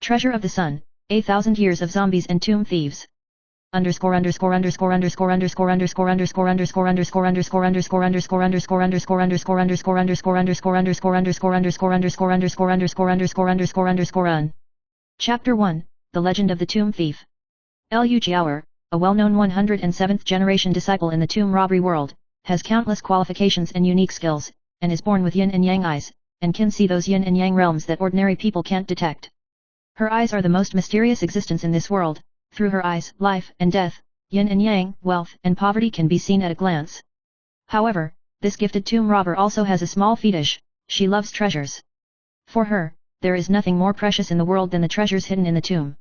Treasure of the Sun, 8,000 Years of Zombies and Tomb Thieves. Chapter 1, The Legend of the Tomb Thief. Liu Jiaoer, a well-known 107th generation disciple in the tomb robbery world, has countless qualifications and unique skills, and is born with yin and yang eyes, and can see those yin and yang realms that ordinary people can't detect. Her eyes are the most mysterious existence in this world. Through her eyes, life and death, yin and yang, wealth and poverty can be seen at a glance. However, this gifted tomb robber also has a small fetish: she loves treasures. For her, there is nothing more precious in the world than the treasures hidden in the tomb.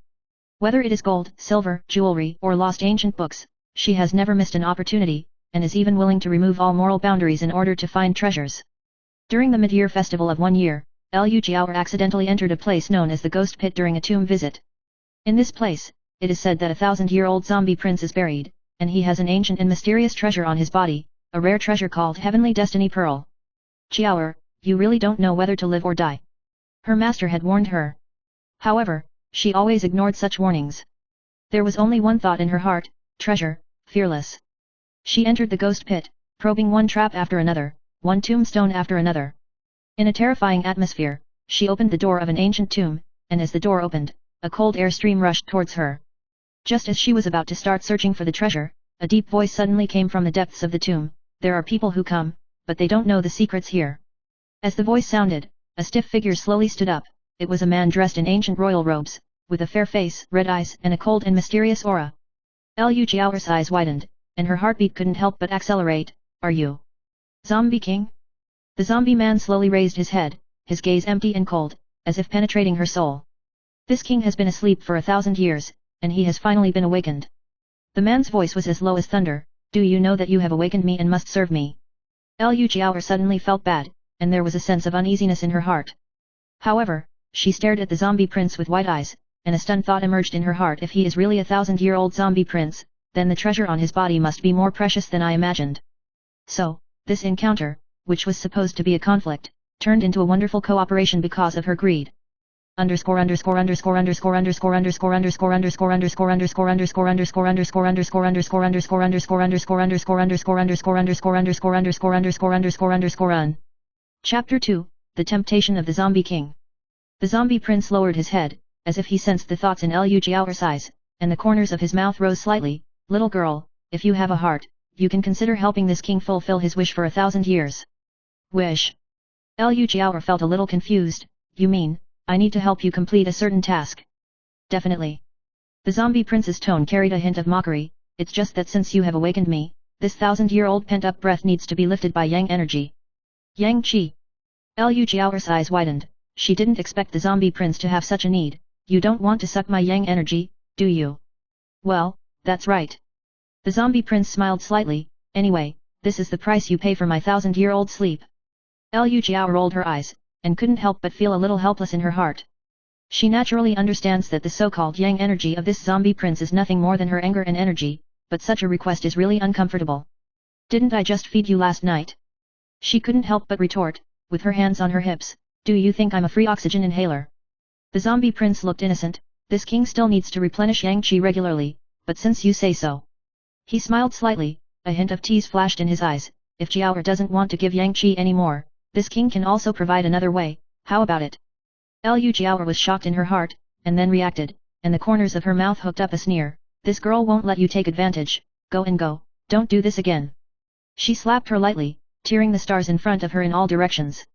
Whether it is gold, silver, jewelry, or lost ancient books, she has never missed an opportunity, and is even willing to remove all moral boundaries in order to find treasures. During the mid-year festival of one year, Liu Jiaoer accidentally entered a place known as the Ghost Pit during a tomb visit. In this place, it is said that a 1,000-year-old zombie prince is buried, and he has an ancient and mysterious treasure on his body, a rare treasure called Heavenly Destiny Pearl. Jiaoer, you really don't know whether to live or die. Her master had warned her. However, she always ignored such warnings. There was only one thought in her heart: treasure, fearless. She entered the ghost pit, probing one trap after another, one tombstone after another. In a terrifying atmosphere, she opened the door of an ancient tomb, and as the door opened, a cold air stream rushed towards her. Just as she was about to start searching for the treasure, a deep voice suddenly came from the depths of the tomb: there are people who come, but they don't know the secrets here. As the voice sounded, a stiff figure slowly stood up. It was a man dressed in ancient royal robes, with a fair face, red eyes, and a cold and mysterious aura. Liu Jiaoer's eyes widened, and her heartbeat couldn't help but accelerate. Are you Zombie King? The zombie man slowly raised his head, his gaze empty and cold, as if penetrating her soul. This king has been asleep for 1,000 years, and he has finally been awakened. The man's voice was as low as thunder. Do you know that you have awakened me and must serve me? Liu Jiaoer suddenly felt bad, and there was a sense of uneasiness in her heart. However, she stared at the zombie prince with wide eyes, and a stunned thought emerged in her heart: if he is really a 1,000-year-old zombie prince, then the treasure on his body must be more precious than I imagined. So, this encounter, which was supposed to be a conflict, turned into a wonderful cooperation because of her greed. Chapter 2, The Temptation of the Zombie King. The zombie prince lowered his head, as if he sensed the thoughts in Liu Jiaoer's eyes, and the corners of his mouth rose slightly. Little girl, if you have a heart, you can consider helping this king fulfill his wish for 1,000 years. Wish? Liu Jiaoer felt a little confused. You mean, I need to help you complete a certain task? Definitely. The zombie prince's tone carried a hint of mockery. It's just that since you have awakened me, this 1,000-year-old pent-up breath needs to be lifted by yang energy. Yang qi. Liu Jiaoer's eyes widened. She didn't expect the zombie prince to have such a need. You don't want to suck my yang energy, do you? Well, that's right. The zombie prince smiled slightly. Anyway, this is the price you pay for my 1,000-year-old sleep. Liu Jiaoer rolled her eyes, and couldn't help but feel a little helpless in her heart. She naturally understands that the so-called yang energy of this zombie prince is nothing more than her anger and energy, but such a request is really uncomfortable. Didn't I just feed you last night? She couldn't help but retort, with her hands on her hips. Do you think I'm a free oxygen inhaler? The zombie prince looked innocent. This king still needs to replenish yang qi regularly, but since you say so. He smiled slightly, a hint of tease flashed in his eyes. If Jiaoer doesn't want to give yang qi anymore, this king can also provide another way. How about it? Liu Jiaoer was shocked in her heart, and then reacted, and the corners of her mouth hooked up a sneer. This girl won't let you take advantage. Go and go, don't do this again. She slapped her lightly, tearing the stars in front of her in all directions.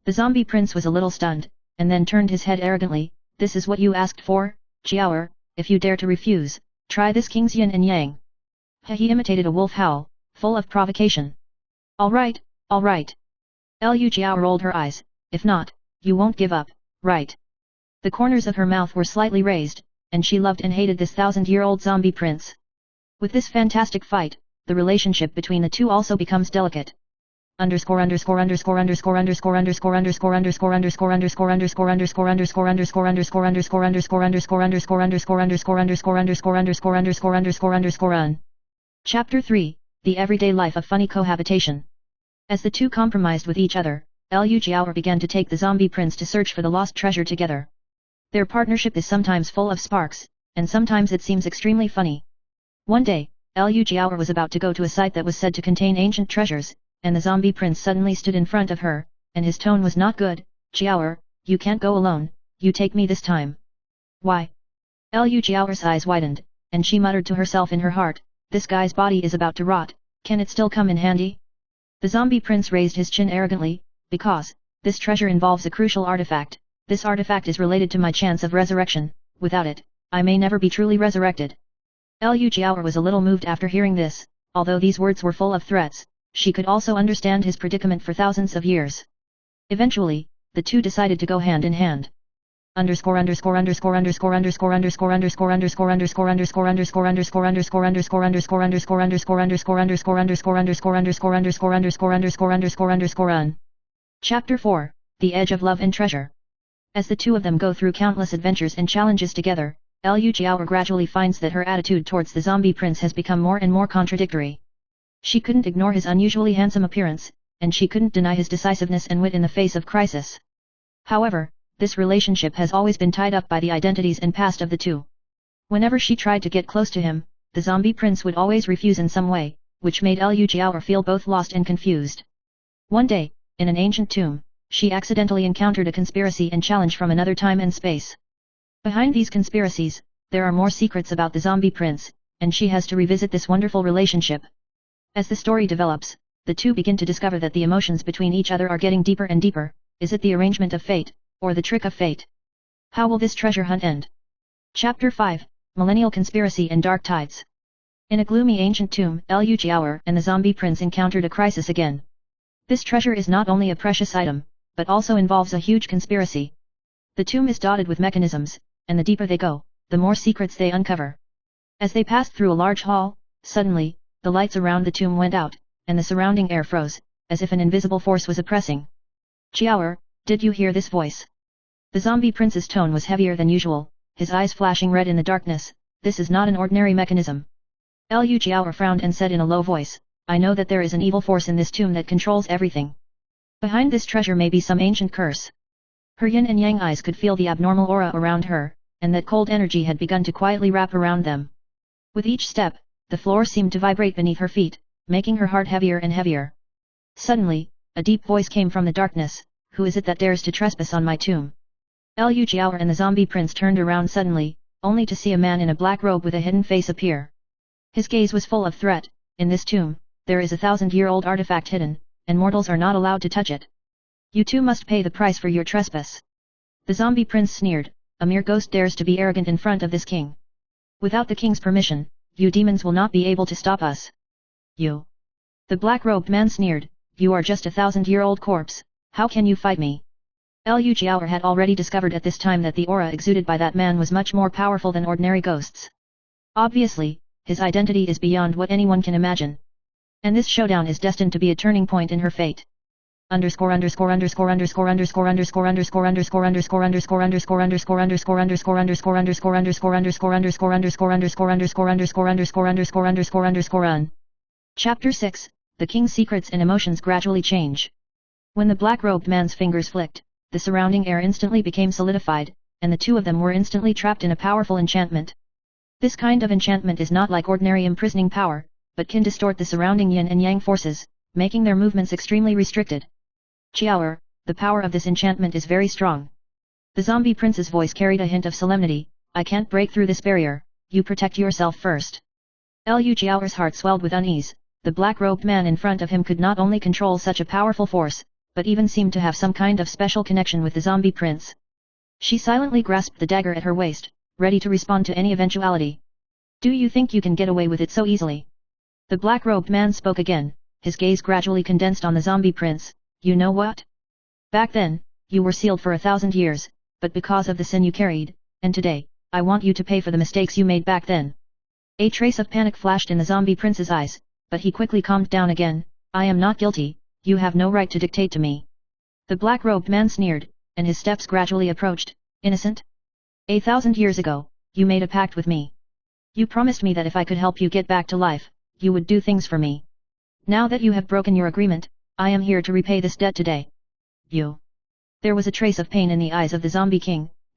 The zombie prince was a little stunned, and then turned his head arrogantly. This is what you asked for, Jiaoer? If you dare to refuse, try this king's yin and yang. He imitated a wolf howl, full of provocation. All right, all right. Liu Jiaoer rolled her eyes. If not, you won't give up, right? The corners of her mouth were slightly raised, and she loved and hated this 1,000-year-old zombie prince. With this fantastic fight, the relationship between the two also becomes delicate. Chapter 3, The Everyday Life of Funny Cohabitation. As the two compromised with each other, Liu Jiaoer began to take the zombie prince to search for the lost treasure together. Their partnership is sometimes full of sparks, and sometimes it seems extremely funny. One day, Lu Jiao was about to go to a site that was said to contain ancient treasures, and the zombie prince suddenly stood in front of her, and his tone was not good. Jiao, you can't go alone, you take me this time. Why? Lu Jiao's eyes widened, and she muttered to herself in her heart, this guy's body is about to rot, can it still come in handy? The zombie prince raised his chin arrogantly, because this treasure involves a crucial artifact. This artifact is related to my chance of resurrection, without it, I may never be truly resurrected. Lu Jiao was a little moved after hearing this, although these words were full of threats, she could also understand his predicament for thousands of years. Eventually, the two decided to go hand in hand. Chapter 4, The Edge of Love and Treasure. As the two of them go through countless adventures and challenges together, Lu Jiao gradually finds that her attitude towards the zombie prince has become more and more contradictory. She couldn't ignore his unusually handsome appearance, and she couldn't deny his decisiveness and wit in the face of crisis. However, this relationship has always been tied up by the identities and past of the two. Whenever she tried to get close to him, the zombie prince would always refuse in some way, which made Lu Jiao feel both lost and confused. One day, in an ancient tomb, she accidentally encountered a conspiracy and challenge from another time and space. Behind these conspiracies, there are more secrets about the zombie prince, and she has to revisit this wonderful relationship. As the story develops, the two begin to discover that the emotions between each other are getting deeper and deeper. Is it the arrangement of fate, or the trick of fate? How will this treasure hunt end? Chapter 5, Millennial Conspiracy and Dark Tides. In a gloomy ancient tomb, Lu Jiao and the zombie prince encountered a crisis again. This treasure is not only a precious item, but also involves a huge conspiracy. The tomb is dotted with mechanisms, and the deeper they go, the more secrets they uncover. As they passed through a large hall, suddenly, the lights around the tomb went out, and the surrounding air froze, as if an invisible force was oppressing. Jiao, did you hear this voice? The zombie prince's tone was heavier than usual, his eyes flashing red in the darkness. This is not an ordinary mechanism. Lu Jiao frowned and said in a low voice, I know that there is an evil force in this tomb that controls everything. Behind this treasure may be some ancient curse. Her yin and yang eyes could feel the abnormal aura around her, and that cold energy had begun to quietly wrap around them. With each step, the floor seemed to vibrate beneath her feet, making her heart heavier and heavier. Suddenly, a deep voice came from the darkness, who is it that dares to trespass on my tomb? Lu Jiao and the zombie prince turned around suddenly, only to see a man in a black robe with a hidden face appear. His gaze was full of threat. In this tomb, there is a 1,000-year-old artifact hidden, and mortals are not allowed to touch it. You two must pay the price for your trespass. The zombie prince sneered, a mere ghost dares to be arrogant in front of this king. Without the king's permission, you demons will not be able to stop us. You. The black-robed man sneered, you are just a 1,000-year-old corpse, how can you fight me? Lu Jiao had already discovered at this time that the aura exuded by that man was much more powerful than ordinary ghosts. Obviously, his identity is beyond what anyone can imagine. And this showdown is destined to be a turning point in her fate. Chapter 6, The King's Secrets and Emotions Gradually Change. When the black-robed man's fingers flicked, the surrounding air instantly became solidified, and the two of them were instantly trapped in a powerful enchantment. This kind of enchantment is not like ordinary imprisoning power, but can distort the surrounding yin and yang forces, making their movements extremely restricted. Jiao, the power of this enchantment is very strong. The zombie prince's voice carried a hint of solemnity, I can't break through this barrier, you protect yourself first. Lu Jiao's heart swelled with unease, the black-robed man in front of him could not only control such a powerful force, but even seemed to have some kind of special connection with the zombie prince. She silently grasped the dagger at her waist, ready to respond to any eventuality. Do you think you can get away with it so easily? The black-robed man spoke again, his gaze gradually condensed on the zombie prince, you know what? Back then, you were sealed for 1,000 years, but because of the sin you carried, and today, I want you to pay for the mistakes you made back then. A trace of panic flashed in the zombie prince's eyes, but he quickly calmed down again, I am not guilty, you have no right to dictate to me. The black-robed man sneered, and his steps gradually approached, innocent? 1,000 years ago, you made a pact with me. You promised me that if I could help you get back to life, you would do things for me. Now that you have broken your agreement, I am here to repay this debt today. You. There was a trace of pain in the eyes of the zombie king,